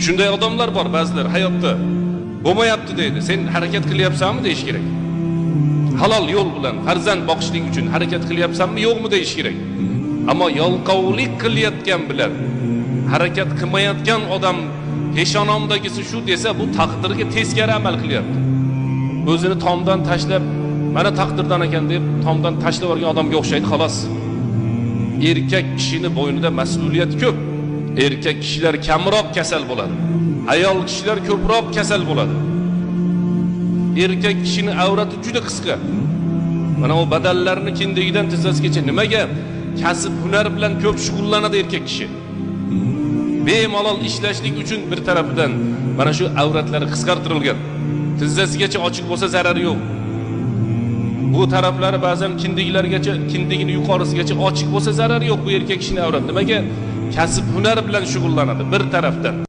Shunday odamlar bor, ba'zilar hayotda bo'lmayapti deydi. Sen harakat qilyapsanmi deyish kerak. Halol yo'l bilan farzand boqishlik uchun harakat qilyapsanmi, yo'qmi deyish kerak. Ammo yolqovlik qilayotgan bilan harakat qilmayotgan odam peshonomdagisi shu desa, bu taqdirga teskari amal qilyapti. O'zini tomdan tashlab, mana taqdirdan ekan deb tomdan tashlab yuborgan odamga o'xshaydi xolos. Erkak kishining bo'ynida mas'uliyat ko'p. Erkak kishilar kamroq kasal bo'ladi. Ayol kishilar ko'proq kasal bo'ladi. Erkak kishining avrati juda qisqa. Mana o badallarni kindigidan tizzasigacha nimaga kasb hunar bilan ko'p shug'ullanadi erkak kishi. Bemalol ishlashlik uchun bir tarafidan mana shu avratlari qisqartirilgan. Tizzasigacha ochiq bo'lsa zarari yo'q. Bu taraflari ba'zan kindiklarigacha, kindigini yuqorisigacha ochiq bo'lsa zarari yo'q bu erkak kishining avrati. Nimaga kasb hunar bilan shug'ullanadi bir tarafdan.